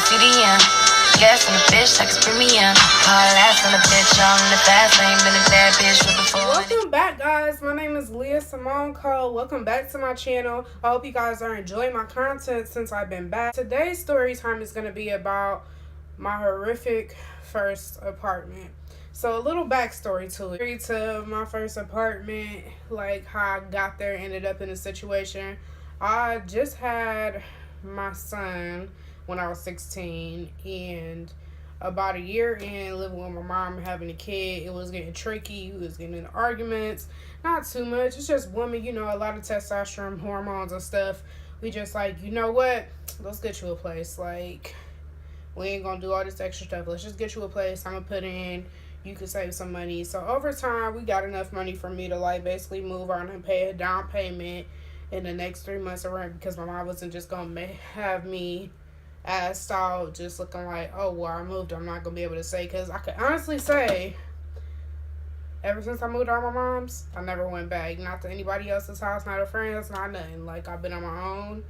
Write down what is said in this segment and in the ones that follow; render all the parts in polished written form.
to the end. Gas on the bitch like it's premium. Hard ass on the bitch, I'm the fast lane. Been a bad bitch with before. Welcome back, guys. My name is I-Puertorican. Welcome back to my channel. I hope you guys are enjoying my content since I've been back. Today's story time is going to be about my horrific first apartment. So a little backstory to it. To my first apartment, like how I got there, ended up in a situation. I just had my son when I was 16, and about a year in living with my mom, having a kid, it was getting tricky. We was getting into arguments. Not too much. It's just women, you know, a lot of testosterone, hormones and stuff. We just like, you know what? Let's get you a place. Like, we ain't gonna do all this extra stuff. Let's just get you a place. I'm gonna put in. You can save some money. So over time, we got enough money for me to like basically move on and pay a down payment in the next 3 months of rent, because my mom wasn't just gonna have me assed out just looking like, oh, well, I moved. I'm not gonna be able to say, because I could honestly say ever since I moved out of my mom's, I never went back. Not to anybody else's house, not a friend's, not nothing. Like, I've been on my own.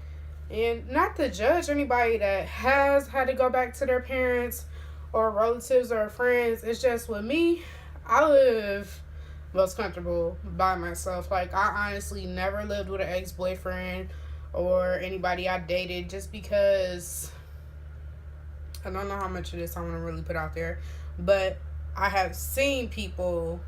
And not to judge anybody that has had to go back to their parents or relatives or friends. It's just with me, I live most comfortable by myself. Like, I honestly never lived with an ex-boyfriend or anybody I dated, just because I don't know how much of this I want to really put out there, but I have seen people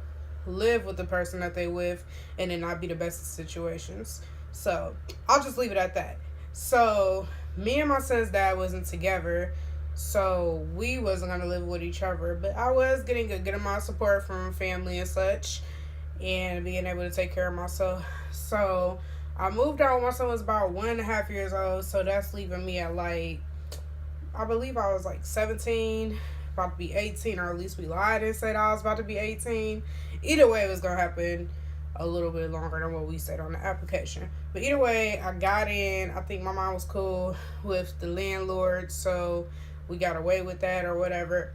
live with the person that they with and it not be the best of situations. So I'll just leave it at that. So me and my son's dad wasn't together, so we wasn't going to live with each other, but I was getting a good amount of support from family and such, and being able to take care of myself. So I moved out when my son was about 1.5 years old, so that's leaving me at like, I believe I was like 17, about to be 18, or at least we lied and said I was about to be 18. Either way, it was going to happen a little bit longer than what we said on the application. But either way, I got in. I think my mom was cool with the landlord, so we got away with that or whatever.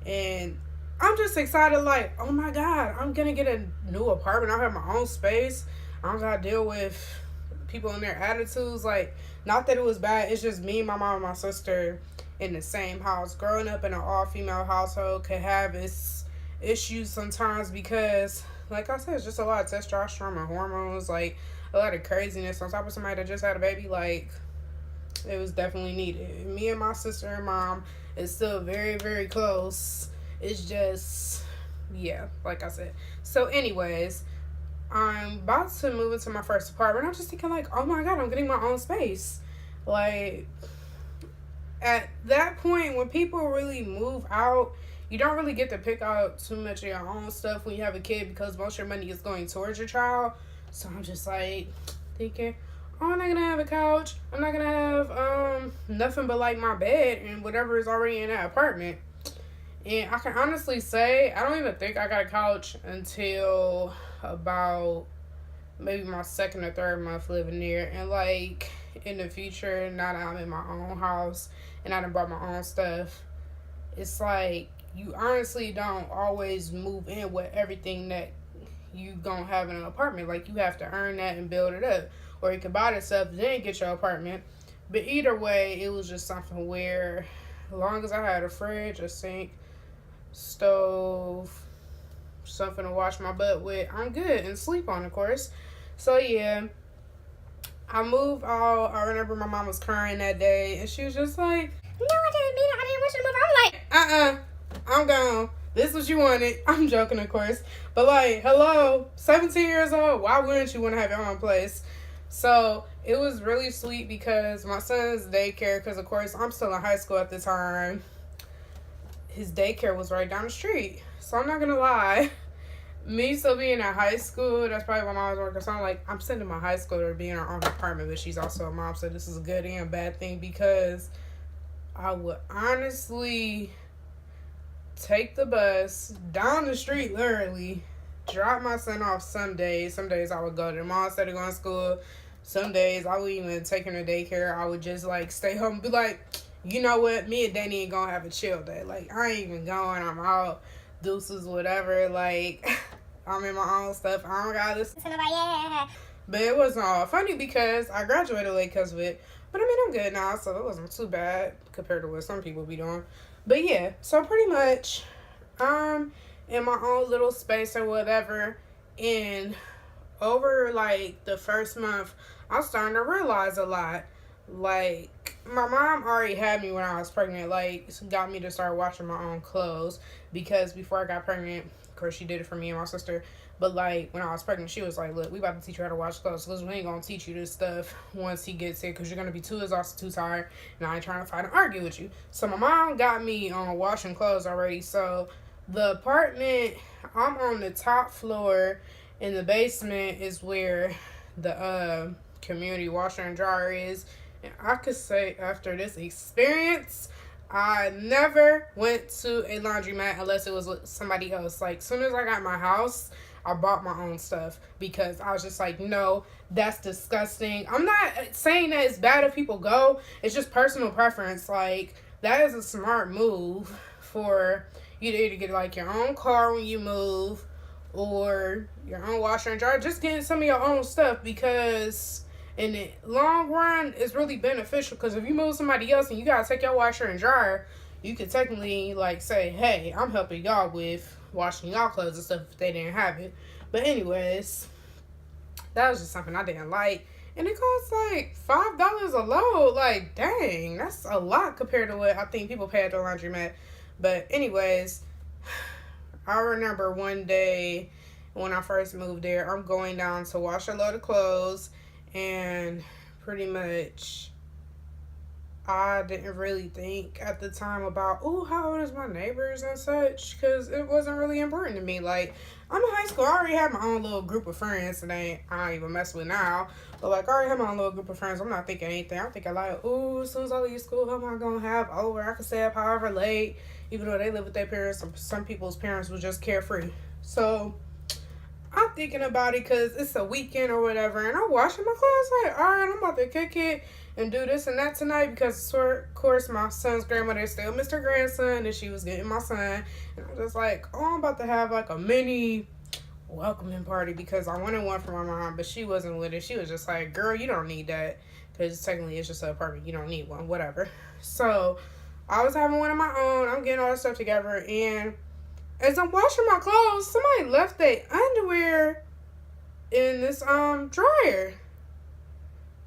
And I'm just excited, like, oh my God, I'm going to get a new apartment. I have my own space. I don't got to deal with people and their attitudes. Like, not that it was bad. It's just me, my mom, and my sister in the same house. Growing up in an all-female household could have its issues sometimes because, like I said, it's just a lot of testosterone and hormones, like a lot of craziness on top of somebody that just had a baby. Like, it was definitely needed. Me and my sister and mom is still very, very close. It's just, yeah, like I said. So anyways, I'm about to move into my first apartment. I'm just thinking like, oh my God, I'm getting my own space. Like, at that point, when people really move out, you don't really get to pick out too much of your own stuff when you have a kid, because most of your money is going towards your child. So I'm just like thinking, oh, I'm not gonna have a couch. I'm not gonna have nothing but like my bed and whatever is already in that apartment. And I can honestly say, I don't even think I got a couch until about maybe my second or third month living there. And like in the future, now that I'm in my own house and I done bought my own stuff, it's like you honestly don't always move in with everything that you gonna have in an apartment. Like, you have to earn that and build it up, or you can buy the stuff then get your apartment. But either way, it was just something where as long as I had a fridge, a sink, stove, something to wash my butt with, I'm good, and sleep on, of course. So yeah, I moved out. I remember my mom was crying that day, and she was just like, no, I didn't mean it. I didn't want you to move. I'm like, I'm gone. This is what you wanted. I'm joking, of course. But like, hello, 17 years old. Why wouldn't you want to have your own place? So it was really sweet because my son's daycare, because of course I'm still in high school at the time, his daycare was right down the street. So I'm not going to lie. Me still being in high school, that's probably why mom was working. So I'm sending my high schooler to be in her own apartment, but she's also a mom. So this is a good and bad thing, because I would honestly take the bus down the street, literally, drop my son off some days. Some days I would go to the mall instead of going to school. Some days I would even take him to daycare. I would just like stay home and be like, you know what, me and Danny ain't gonna have a chill day. Like, I ain't even going, I'm out, deuces, whatever. Like, I'm in my own stuff. I don't gotta listen to nobody. But it wasn't all funny because I graduated late because of it. But I mean, I'm good now, so it wasn't too bad compared to what some people be doing. But yeah, so pretty much, I'm in my own little space or whatever, and over like the first month, I'm starting to realize a lot. Like, my mom already had me when I was pregnant, like, got me to start washing my own clothes, because before I got pregnant, of course, she did it for me and my sister, but like, when I was pregnant, she was like, look, we about to teach you how to wash clothes, because we ain't gonna teach you this stuff once he gets here, because you're gonna be too exhausted, too tired, and I ain't trying to fight and argue with you. So my mom got me on washing clothes already. So the apartment, I'm on the top floor, in the basement is where the community washer and dryer is. And I could say, after this experience, I never went to a laundromat unless it was with somebody else. Like, as soon as I got my house, I bought my own stuff, because I was just like, no, that's disgusting. I'm not saying that it's bad if people go. It's just personal preference. Like, that is a smart move for you to either get like your own car when you move, or your own washer and dryer. Just getting some of your own stuff, because in the long run, it's really beneficial. Because if you move somebody else and you gotta take your washer and dryer, you could technically like say, hey, I'm helping y'all with washing y'all clothes and stuff if they didn't have it. But anyways, that was just something I didn't like. And it costs like $5 a load. Like, dang, that's a lot compared to what I think people pay at the laundromat. But anyways, I remember one day when I first moved there, I'm going down to wash a load of clothes, and pretty much I didn't really think at the time about, oh, how old is my neighbors and such, because it wasn't really important to me. Like, I'm in high school, I already have my own little group of friends, and I don't even mess with now, but like, I already have my own little group of friends. I'm not thinking anything. I'm thinking like, oh, as soon as I leave school, who am I gonna have over? I can stay up however late, even though they live with their parents. Some people's parents was just carefree. So I'm thinking about it because it's a weekend or whatever, and I'm washing my clothes. Like, all right, I'm about to kick it and do this and that tonight, because of course my son's grandmother is still Mr. Grandson, and she was getting my son, and I'm just like, oh, I'm about to have like a mini welcoming party, because I wanted one for my mom, but she wasn't with it. She was just like, girl, you don't need that, because technically it's just an apartment, you don't need one, whatever. So I was having one of my own. I'm getting all this stuff together, and as I'm washing my clothes, somebody left their underwear in this dryer.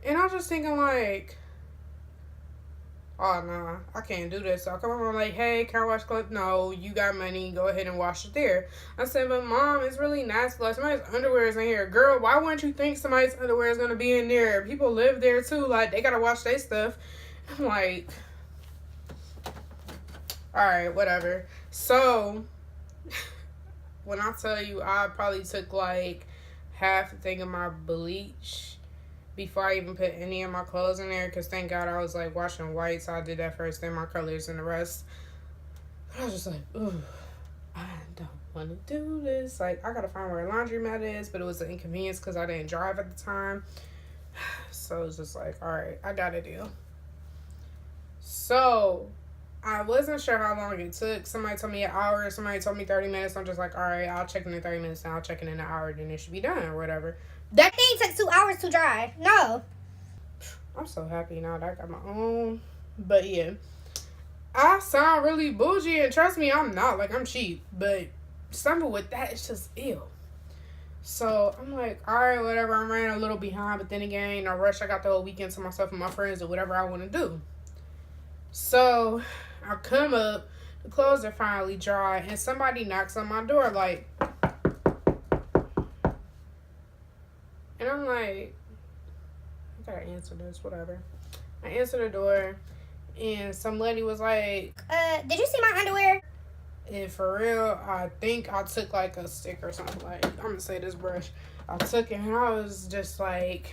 And I was just thinking like, oh no, I can't do this. So I come over, I'm like, hey, can I wash clothes? No, you got money, go ahead and wash it there. I said, but mom, it's really nasty. Like, somebody's underwear is in here. Girl, why wouldn't you think somebody's underwear is gonna be in there? People live there too, like, they gotta wash their stuff. I'm like, alright, whatever. So when I tell you, I probably took like half the thing of my bleach before I even put any of my clothes in there, because thank God I was like washing white, so I did that first, then my colors and the rest. But I was just like, ooh, I don't want to do this. Like, I gotta find where a laundromat is, but it was an inconvenience because I didn't drive at the time. So it was just like, all right, I got a deal. So I wasn't sure how long it took. Somebody told me an hour, somebody told me 30 minutes. I'm just like, all right, I'll check in 30 minutes, and I'll check in an hour, then it should be done or whatever. That thing took 2 hours to dry. No. I'm so happy now that I got my own. But yeah, I sound really bougie, and trust me, I'm not. Like, I'm cheap, but something with that, it's just ill. So I'm like, all right, whatever. I'm running a little behind, but then again, ain't no rush. I got the whole weekend to myself and my friends or whatever I want to do. So I come up, the clothes are finally dry, and somebody knocks on my door, like, and I'm like, I gotta answer this, whatever. I answer the door, and some lady was like, Did you see my underwear? and for real, I think I took like a stick or something. Like, I'm gonna say this brush. I took it, and I was just like,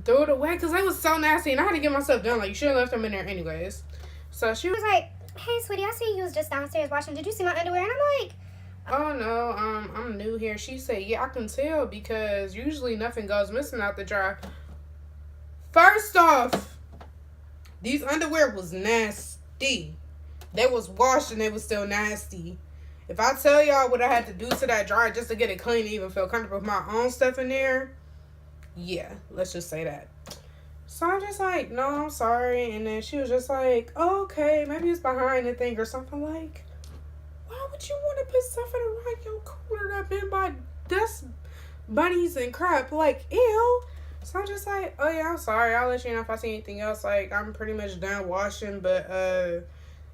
threw it away because it was so nasty, and I had to get myself done. Like, you should have left them in there anyways. So she was like, hey, sweetie, I see you was just downstairs washing. Did you see my underwear? And I'm like, oh no, I'm new here. She said, yeah, I can tell because usually nothing goes missing out the dryer. First off, these underwear was nasty. They was washed and they was still nasty. If I tell y'all what I had to do to that dryer just to get it clean and even feel comfortable with my own stuff in there, yeah, let's just say that. So I'm just like, no, I'm sorry. And then she was just like, oh, okay, maybe it's behind the thing or something. Like, why would you want to put stuff around your cooler that been by dust bunnies and crap? Like, ew. So I'm just like, oh yeah, I'm sorry. I'll let you know if I see anything else. Like, I'm pretty much done washing, but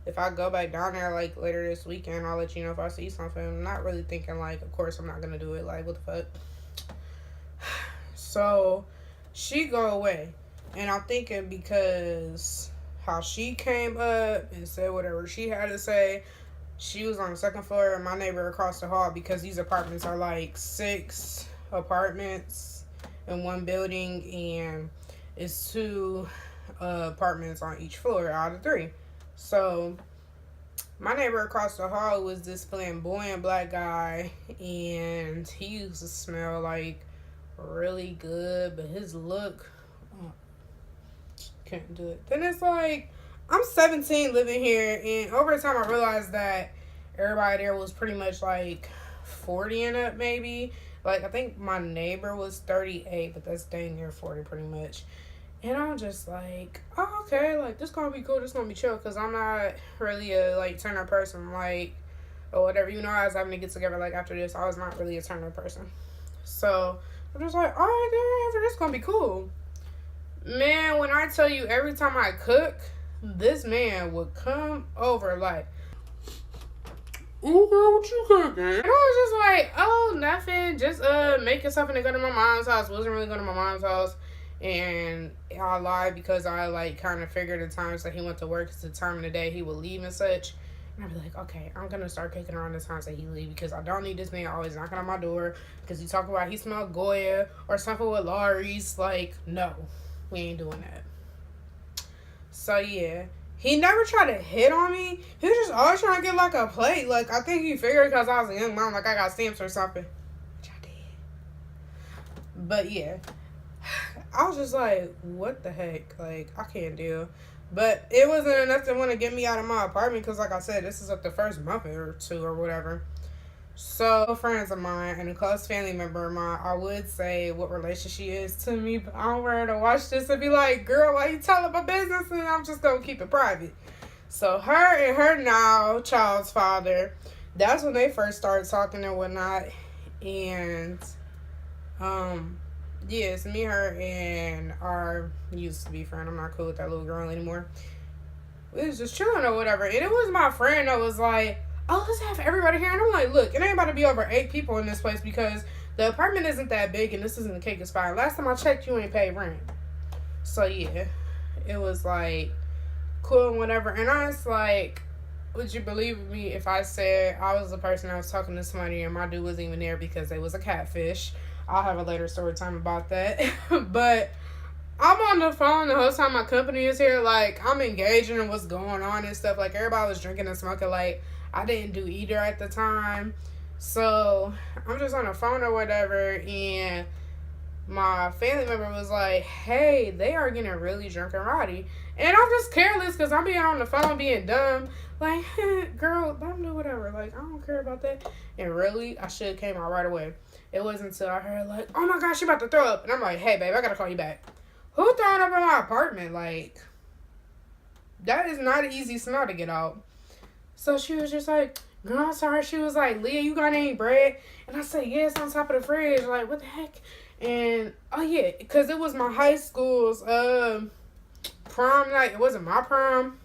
if I go back down there like later this weekend, I'll let you know if I see something. I'm not really thinking like, of course I'm not gonna do it. Like, what the fuck? So she go away, and I'm thinking because how she came up and said whatever she had to say. She was on the second floor, and my neighbor across the hall, because these apartments are like 6 apartments in one building, and it's 2 apartments on each floor out of 3. So my neighbor across the hall was this flamboyant black guy, and he used to smell like really good, but his look, couldn't do it. Then it's like, I'm 17 living here, and over time I realized that everybody there was pretty much like 40 and up, maybe. Like, I think my neighbor was 38, but that's dang near 40 pretty much. And I'm just like, oh, okay, like, this gonna be cool, this gonna be chill, because I'm not really a, like, turn-up person, like, or whatever. You know, I was having to get together, like, after this, I was not really a turn-up person. So, I'm just like, all right, then, this gonna be cool. Man, when I tell you, every time I cook, this man would come over, like, ooh, girl, what you cooking? And I was just like, oh, nothing, just, making something to go to my mom's house. Wasn't really going to my mom's house. And I lied because I, like, kind of figured the times that he went to work, it's the time of the day he would leave and such. And I'd be like, okay, I'm going to start kicking around the times that he leave, because I don't need this man always knocking on my door because he talk about he smelled Goya or something with Laurie's. Like, no, we ain't doing that. So, yeah. He never tried to hit on me. He was just always trying to get, like, a plate. Like, I think he figured because I was a young mom, like, I got stamps or something. Which I did. But, yeah. I was just like, what the heck? Like, I can't deal. But it wasn't enough to want to get me out of my apartment because, like I said, this is like the first month or 2 or whatever. So, friends of mine and a close family member of mine, I would say what relation she is to me, but I don't want her to watch this and be like, girl, why you telling my business? And I'm just going to keep it private. So, her and her now child's father, that's when they first started talking and whatnot. And, yeah, it's me, her, and our used to be friend. I'm not cool with that little girl anymore. We was just chilling or whatever. And it was my friend that was like, oh, let's have everybody here. And I'm like, look, it ain't about to be over 8 people in this place because the apartment isn't that big and this isn't the cake spot. Last time I checked, you ain't paid rent. So, yeah, it was like cool and whatever. And I was like, would you believe me if I said I was the person that was talking to somebody and my dude wasn't even there because they was a catfish? I'll have a later story time about that. But I'm on the phone the whole time my company is here. Like, I'm engaging in what's going on and stuff. Like, everybody was drinking and smoking. Like, I didn't do either at the time. So, I'm just on the phone or whatever. And my family member was like, hey, they are getting really drunk and rowdy. And I'm just careless because I'm being on the phone being dumb. Like, girl, let them do whatever. Like, I don't care about that. And really, I should have came out right away. It wasn't until I heard, like, oh my gosh, she about to throw up. And I'm like, hey, babe, I gotta call you back. Who throwing up in my apartment? Like, that is not an easy smell to get out. So she was just like, girl, I'm sorry. She was like, Leah, you got any bread? And I said, yeah, it's on top of the fridge. Like, what the heck? And, oh yeah, because it was my high school's prom night. It wasn't my prom.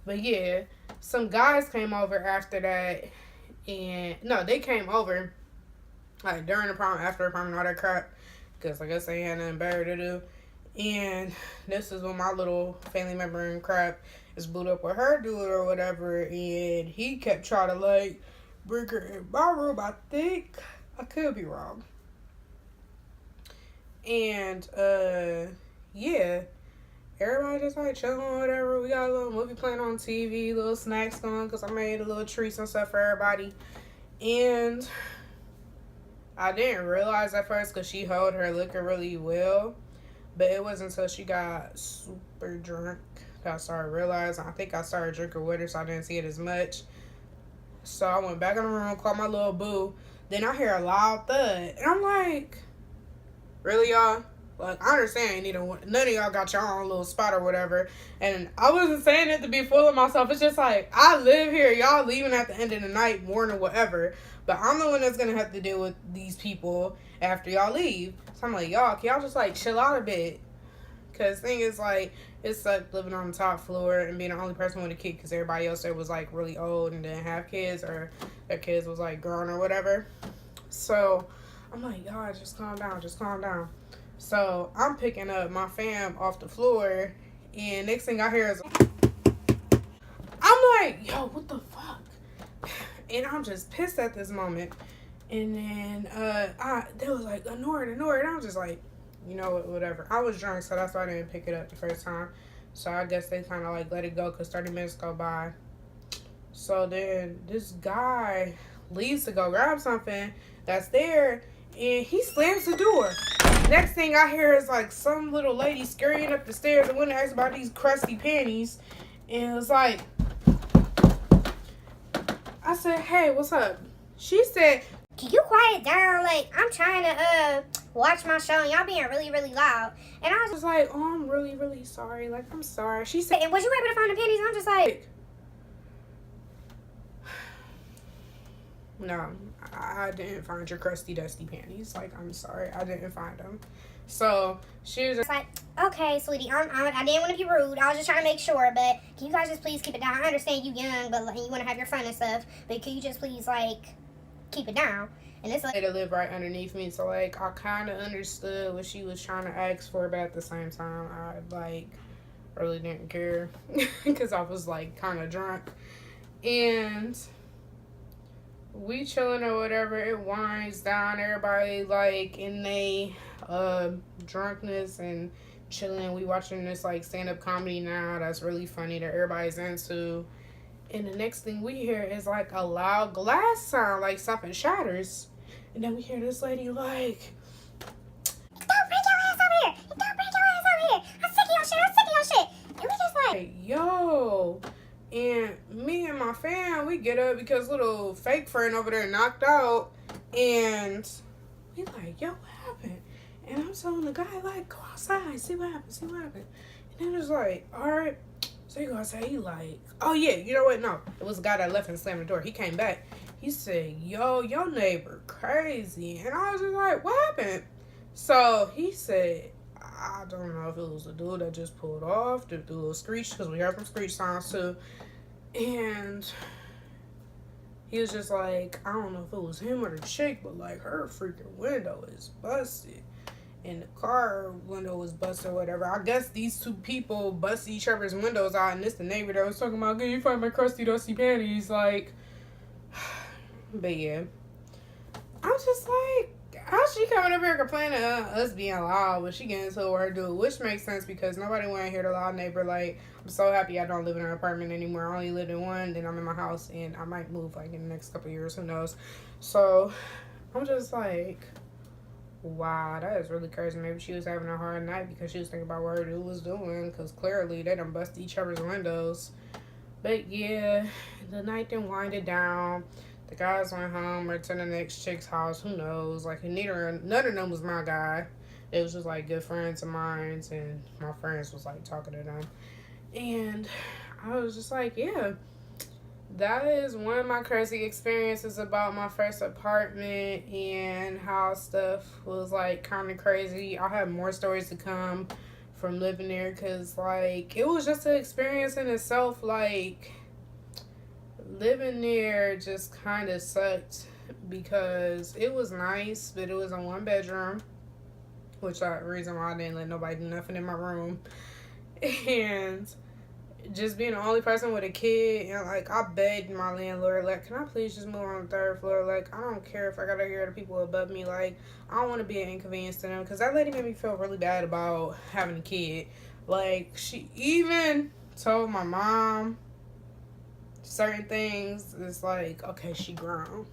But yeah, some guys came over after that. And, no, they came over, like, during the prom, after the prom, and all that crap. Because, like I said, they had nothing better to do. And this is when my little family member and crap is booed up with her dude or whatever. And he kept trying to, like, bring her in my room, I think. I could be wrong. And, yeah. Everybody just, like, chilling or whatever. We got a little movie playing on TV, little snacks going, because I made a little treats and stuff for everybody. And I didn't realize at first because she held her liquor really well. But it wasn't until she got super drunk that I started realizing. I think I started drinking with her, so I didn't see it as much. So I went back in the room, called my little boo. Then I hear a loud thud. And I'm like, really, y'all? Like, I understand none of y'all got your own little spot or whatever. And I wasn't saying it to be full of myself. It's just like, I live here. Y'all leaving at the end of the night, morning, whatever. But I'm the one that's going to have to deal with these people after y'all leave. So I'm like, y'all, can y'all just, like, chill out a bit? Because the thing is, like, it sucked living on the top floor and being the only person with a kid because everybody else there was, like, really old and didn't have kids, or their kids was, like, grown or whatever. So I'm like, y'all, just calm down. Just calm down. So I'm picking up my fam off the floor, and next thing I hear is, I'm like, yo, what the fuck? And I'm just pissed at this moment. And then they was like, ignore it. And I was just like, you know what, whatever. I was drunk, so that's why I didn't pick it up the first time. So I guess they kind of like let it go because 30 minutes go by. So then this guy leaves to go grab something that's there, and he slams the door. Next thing I hear is like some little lady scurrying up the stairs and went to ask about these crusty panties. And it was like, I said, hey, what's up? She said, can you quiet down? Like, I'm trying to watch my show and y'all being really, really loud. And I was just like, oh, I'm really, really sorry. Like, I'm sorry. She said, and was you able to find the panties? And I'm just like, no, I didn't find your crusty, dusty panties. Like, I'm sorry. I didn't find them. So she was just like, okay, sweetie, I didn't want to be rude. I was just trying to make sure, but can you guys just please keep it down? I understand you young, but like, you want to have your fun and stuff, but can you just please, like, keep it down? And it's like, they live right underneath me, so like I kind of understood what she was trying to ask for, but at the same time I like really didn't care because I was like kind of drunk. And we chilling or whatever, it winds down, everybody like in they drunkenness and chilling. We watching this like stand-up comedy now that's really funny that everybody's into. And the next thing we hear is like a loud glass sound, like something shatters. And then we hear this lady like, don't bring your ass over here. Don't bring your ass over here. I'm sick of your shit. I'm sick of your shit. And we just like, yo. And me and my fam, we get up because little fake friend over there knocked out. And we like, yo, what happened? And I'm telling the guy, like, go outside, see what happened, see what happened. And then it's like, all right. So he goes, say, he like, oh yeah, you know what? No, it was a guy that left and slammed the door. He came back. He said, yo, your neighbor crazy. And I was just like, what happened? So he said, I don't know if it was the dude that just pulled off, the little screech, because we heard from screech sounds too. And he was just like, I don't know if it was him or the chick, but like her freaking window is busted. And the car window was busted or whatever. I guess these two people busted each other's windows out, and this the neighbor that was talking about, can you find my crusty, dusty panties? Like, but yeah. I'm just like, how's she coming up here complaining us being loud, but she getting into her dude, which makes sense because nobody want to hear the loud neighbor. Like, I'm so happy I don't live in an apartment anymore. I only lived in one, then I'm in my house, and I might move like in the next couple of years, who knows. So I'm just like, wow, that is really crazy. Maybe she was having a hard night because she was thinking about what her dude was doing, because clearly they done busted each other's windows. But yeah, the night then winded down. The guys went home or to the next chick's house, who knows. Like, none of them was my guy. It was just like good friends of mine, and my friends was like talking to them. And I was just like, yeah, that is one of my crazy experiences about my first apartment and how stuff was like kind of crazy. I have more stories to come from living there because like it was just an experience in itself. Like, living there just kind of sucked because it was nice, but it was a 1-bedroom, which is the reason why I didn't let nobody do nothing in my room. And just being the only person with a kid, and like I begged my landlord, like, can I please just move on the 3rd floor? Like, I don't care if I gotta hear the people above me. Like, I don't want to be an inconvenience to them, because that lady made me feel really bad about having a kid. Like, she even told my mom certain things. It's like, okay, she grown.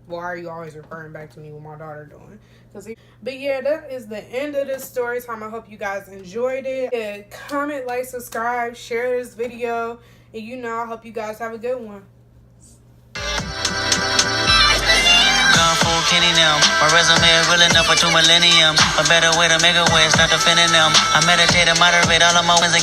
Why are you always referring back to me what my daughter doing? But yeah, that is the end of this story time. I hope you guys enjoyed it. Yeah, comment, like, subscribe, share this video, and you know, I hope you guys have a good one. young fool kidding them. My resume is real enough for 2 millenniums. A better way to make a way, start defending them. I meditate and moderate all of my wins again.